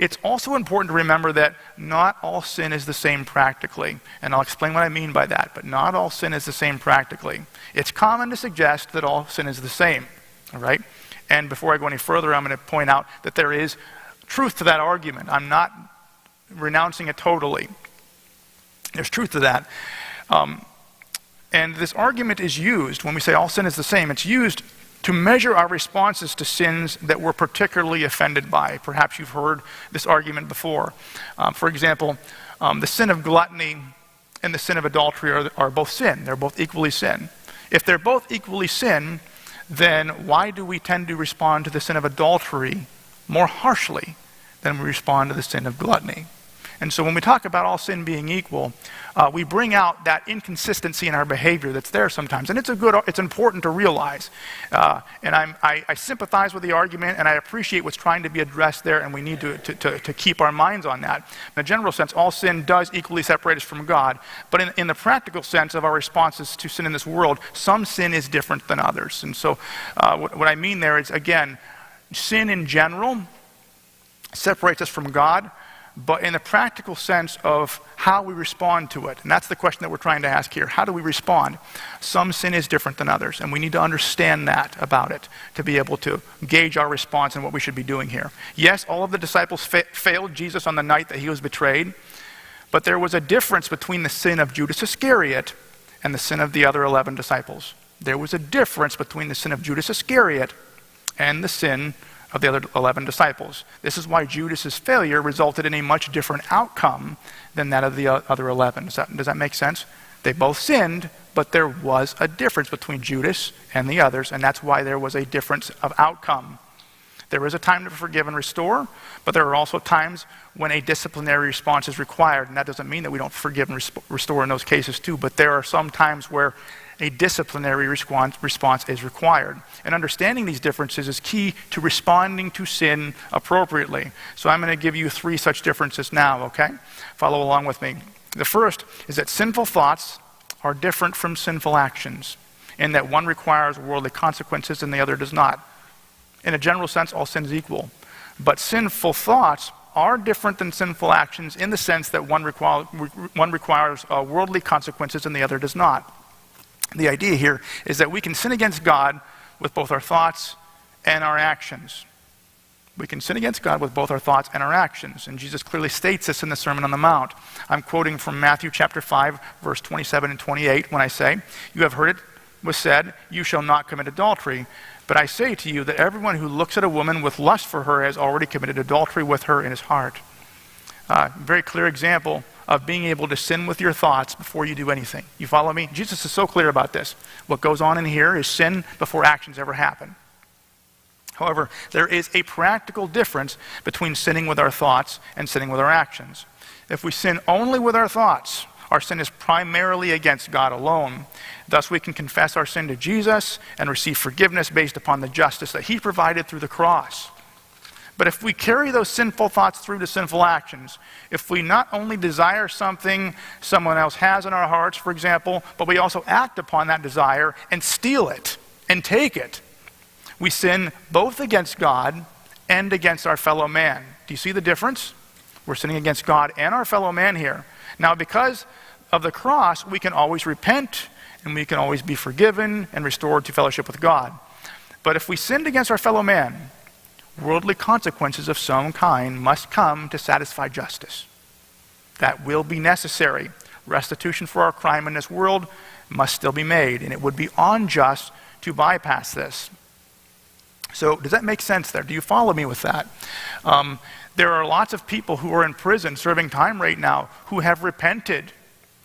it's also important to remember that not all sin is the same practically. And I'll explain what I mean by that, but not all sin is the same practically. It's common to suggest that all sin is the same, all right? And before I go any further, I'm going to point out that there is truth to that argument. I'm not renouncing it totally. There's truth to that. And this argument is used, when we say all sin is the same, it's used to measure our responses to sins that we're particularly offended by. Perhaps you've heard this argument before. For example, the sin of gluttony and the sin of adultery are both sin. They're both equally sin. If they're both equally sin, then why do we tend to respond to the sin of adultery more harshly than we respond to the sin of gluttony? And so when we talk about all sin being equal, we bring out that inconsistency in our behavior that's there sometimes. And it's important to realize. And I sympathize with the argument, and I appreciate what's trying to be addressed there, and we need to keep our minds on that. In a general sense, all sin does equally separate us from God. But in the practical sense of our responses to sin in this world, some sin is different than others. And so what I mean there is, again, sin in general separates us from God, but in the practical sense of how we respond to it. And that's the question that we're trying to ask here. How do we respond? Some sin is different than others, and we need to understand that about it to be able to gauge our response and what we should be doing here. Yes, all of the disciples failed Jesus on the night that he was betrayed, but there was a difference between the sin of Judas Iscariot and the sin of the other 11 disciples. There was a difference between the sin of Judas Iscariot and the sin of the other 11 disciples. This is why Judas's failure resulted in a much different outcome than that of the other 11. Does that make sense? They both sinned, but there was a difference between Judas and the others, and that's why there was a difference of outcome. There is a time to forgive and restore, but there are also times when a disciplinary response is required, and that doesn't mean that we don't forgive and restore in those cases too, but there are some times where a disciplinary response is required. And understanding these differences is key to responding to sin appropriately. So I'm going to give you 3 such differences now, okay? Follow along with me. The first is that sinful thoughts are different from sinful actions, in that one requires worldly consequences and the other does not. In a general sense, all sin is equal. But sinful thoughts are different than sinful actions in the sense that one requires worldly consequences and the other does not. The idea here is that we can sin against God with both our thoughts and our actions. We can sin against God with both our thoughts and our actions. And Jesus clearly states this in the Sermon on the Mount. I'm quoting from Matthew chapter 5, verse 27 and 28 when I say, "You have heard it was said, 'You shall not commit adultery.' But I say to you that everyone who looks at a woman with lust for her has already committed adultery with her in his heart." Very clear example of being able to sin with your thoughts before you do anything. You follow me? Jesus is so clear about this. What goes on in here is sin before actions ever happen. However, there is a practical difference between sinning with our thoughts and sinning with our actions. If we sin only with our thoughts, our sin is primarily against God alone. Thus, we can confess our sin to Jesus and receive forgiveness based upon the justice that he provided through the cross. But if we carry those sinful thoughts through to sinful actions, if we not only desire something someone else has in our hearts, for example, but we also act upon that desire and steal it and take it, we sin both against God and against our fellow man. Do you see the difference? We're sinning against God and our fellow man here. Now, because of the cross, we can always repent and we can always be forgiven and restored to fellowship with God. But if we sinned against our fellow man, worldly consequences of some kind must come to satisfy justice. That will be necessary. Restitution for our crime in this world must still be made, and it would be unjust to bypass this. So does that make sense there? Do you follow me with that? There are lots of people who are in prison serving time right now who have repented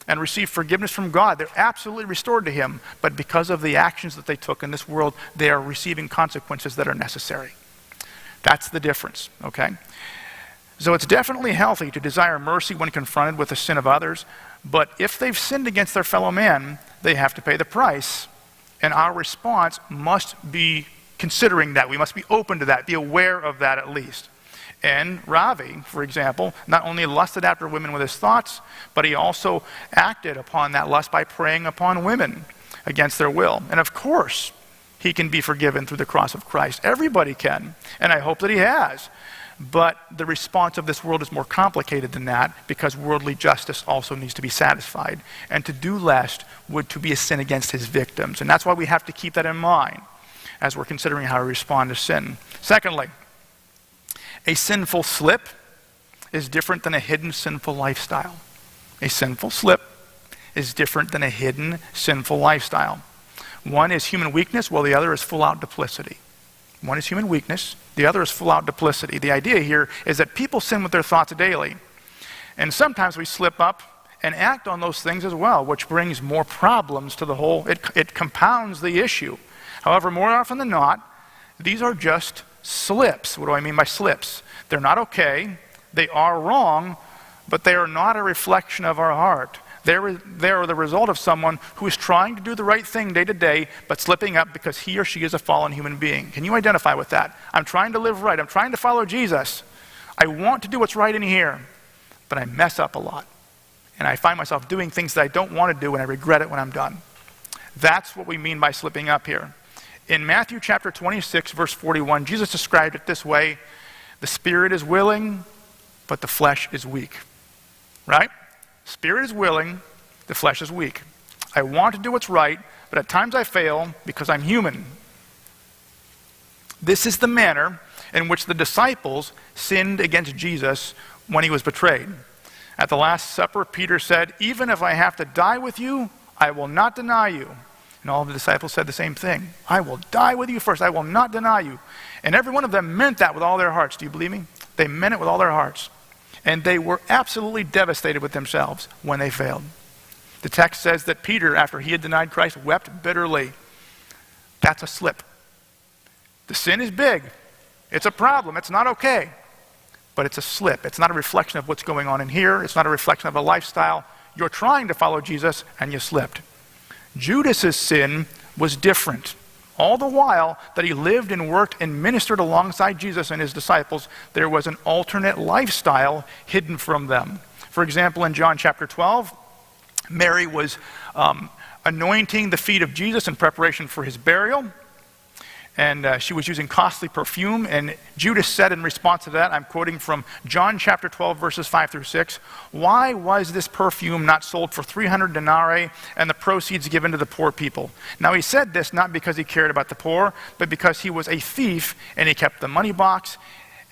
and received forgiveness from God. They're absolutely restored to him, but because of the actions that they took in this world, they are receiving consequences that are necessary. That's the difference, okay? So it's definitely healthy to desire mercy when confronted with the sin of others, but if they've sinned against their fellow man, they have to pay the price. And our response must be considering that. We must be open to that, be aware of that at least. And Ravi, for example, not only lusted after women with his thoughts, but he also acted upon that lust by preying upon women against their will. And of course, he can be forgiven through the cross of Christ. Everybody can, and I hope that he has. But the response of this world is more complicated than that, because worldly justice also needs to be satisfied. And to do less would to be a sin against his victims. And that's why we have to keep that in mind as we're considering how to respond to sin. Secondly, a sinful slip is different than a hidden sinful lifestyle. A sinful slip is different than a hidden sinful lifestyle. One is human weakness, while the other is full-out duplicity. One is human weakness, the other is full-out duplicity. The idea here is that people sin with their thoughts daily. And sometimes we slip up and act on those things as well, which brings more problems to the whole. It compounds the issue. However, more often than not, these are just slips. What do I mean by slips? They're not okay, they are wrong, but they are not a reflection of our heart. They're the result of someone who is trying to do the right thing day to day, but slipping up because he or she is a fallen human being. Can you identify with that? I'm trying to live right. I'm trying to follow Jesus. I want to do what's right in here, but I mess up a lot. And I find myself doing things that I don't want to do, and I regret it when I'm done. That's what we mean by slipping up here. In Matthew chapter 26, verse 41, Jesus described it this way: the spirit is willing, but the flesh is weak. Right? Spirit is willing, the flesh is weak. I want to do what's right, but at times I fail because I'm human. This is the manner in which the disciples sinned against Jesus when he was betrayed. At the Last Supper, Peter said, "Even if I have to die with you, I will not deny you." And all of the disciples said the same thing. "I will die with you first. I will not deny you." And every one of them meant that with all their hearts. Do you believe me? They meant it with all their hearts. And they were absolutely devastated with themselves when they failed. The text says that Peter, after he had denied Christ, wept bitterly. That's a slip. The sin is big. It's a problem. It's not okay. But it's a slip. It's not a reflection of what's going on in here. It's not a reflection of a lifestyle. You're trying to follow Jesus, and you slipped. Judas's sin was different. All the while that he lived and worked and ministered alongside Jesus and his disciples, there was an alternate lifestyle hidden from them. For example, in John chapter 12, Mary was anointing the feet of Jesus in preparation for his burial. And she was using costly perfume. And Judas said in response to that, I'm quoting from John chapter 12, verses 5 through 6, "Why was this perfume not sold for 300 denarii and the proceeds given to the poor people?" Now he said this not because he cared about the poor, but because he was a thief and he kept the money box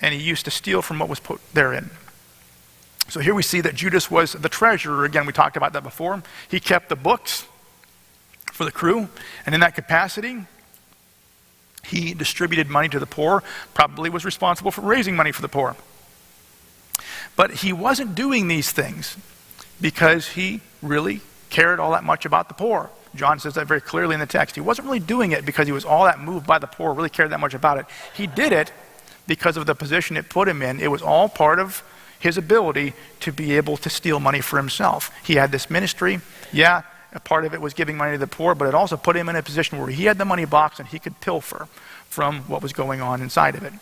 and he used to steal from what was put therein. So here we see that Judas was the treasurer. Again, we talked about that before. He kept the books for the crew, and in that capacity, he distributed money to the poor, probably was responsible for raising money for the poor. But he wasn't doing these things because he really cared all that much about the poor. John says that very clearly in the text. He wasn't really doing it because he was all that moved by the poor, really cared that much about it. He did it because of the position it put him in. It was all part of his ability to be able to steal money for himself. He had this ministry. Yeah, a part of it was giving money to the poor, but it also put him in a position where he had the money box and he could pilfer from what was going on inside of it.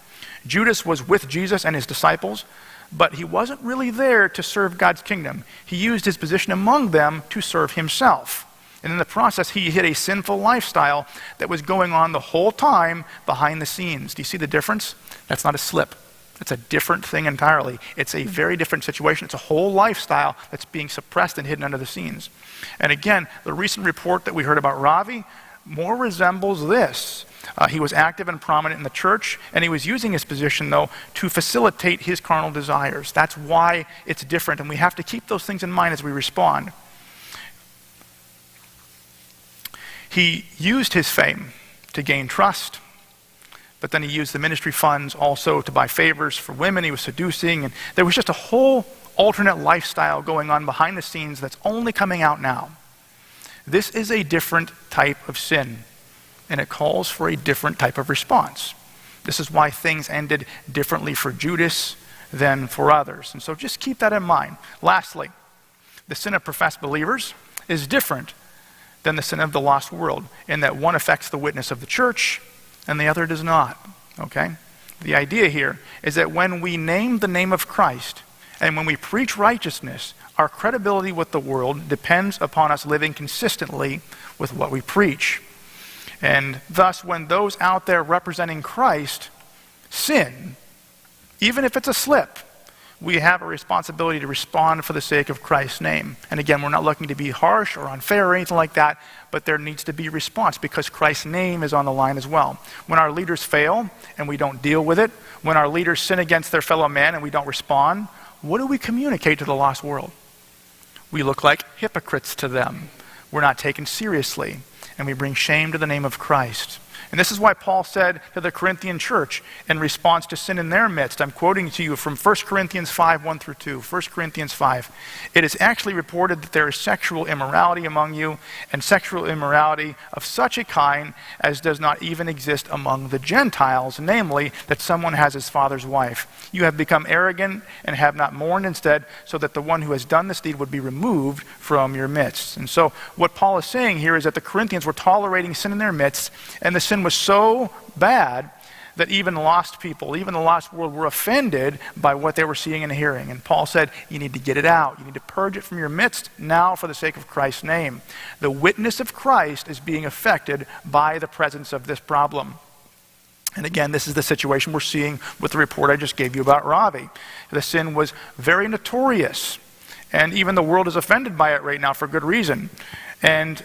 Judas was with Jesus and his disciples, but he wasn't really there to serve God's kingdom. He used his position among them to serve himself. And in the process, he hid a sinful lifestyle that was going on the whole time behind the scenes. Do you see the difference? That's not a slip. It's a different thing entirely. It's a very different situation. It's a whole lifestyle that's being suppressed and hidden under the scenes. And again, the recent report that we heard about Ravi more resembles this. He was active and prominent in the church, and he was using his position, though, to facilitate his carnal desires. That's why it's different, and we have to keep those things in mind as we respond. He used his fame to gain trust, but then he used the ministry funds also to buy favors for women he was seducing, and there was just a whole alternate lifestyle going on behind the scenes that's only coming out now. This is a different type of sin, and it calls for a different type of response. This is why things ended differently for Judas than for others. And so just keep that in mind. Lastly, the sin of professed believers is different than the sin of the lost world, in that one affects the witness of the church and the other does not. Okay? The idea here is that when we name the name of Christ and when we preach righteousness, our credibility with the world depends upon us living consistently with what we preach. And thus, when those out there representing Christ sin, Even if it's a slip, we have a responsibility to respond for the sake of Christ's name. And again, we're not looking to be harsh or unfair or anything like that, but there needs to be response because Christ's name is on the line as well. When our leaders fail and we don't deal with it, when our leaders sin against their fellow man and we don't respond, what do we communicate to the lost world? We look like hypocrites to them. We're not taken seriously, and we bring shame to the name of Christ. And this is why Paul said to the Corinthian church in response to sin in their midst, I'm quoting to you from 1 Corinthians 5, 1 through 2. 1 Corinthians 5. It is actually reported that there is sexual immorality among you, and sexual immorality of such a kind as does not even exist among the Gentiles, namely, that someone has his father's wife. You have become arrogant and have not mourned instead, so that the one who has done this deed would be removed from your midst. And so what Paul is saying here is that the Corinthians were tolerating sin in their midst, and the sin was so bad that even lost people, even the lost world, were offended by what they were seeing and hearing. And Paul said, you need to get it out. You need to purge it from your midst now for the sake of Christ's name. The witness of Christ is being affected by the presence of this problem. And again, this is the situation we're seeing with the report I just gave you about Ravi. The sin was very notorious, and even the world is offended by it right now for good reason. And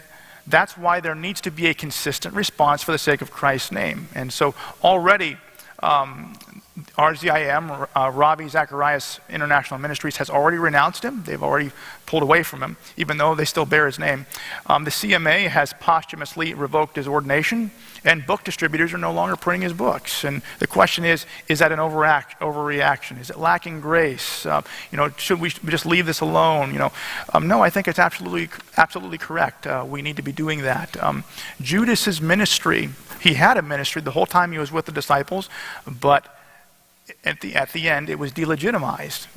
that's why there needs to be a consistent response for the sake of Christ's name. And so already, RZIM, Ravi Zacharias International Ministries, has already renounced him. They've already pulled away from him, even though they still bear his name. The CMA has posthumously revoked his ordination, and book distributors are no longer printing his books. And the question is that an overreaction? Is it lacking grace? Should we just leave this alone? No, I think it's absolutely correct. We need to be doing that. Judas's ministry, he had a ministry the whole time he was with the disciples, but at the end, it was delegitimized.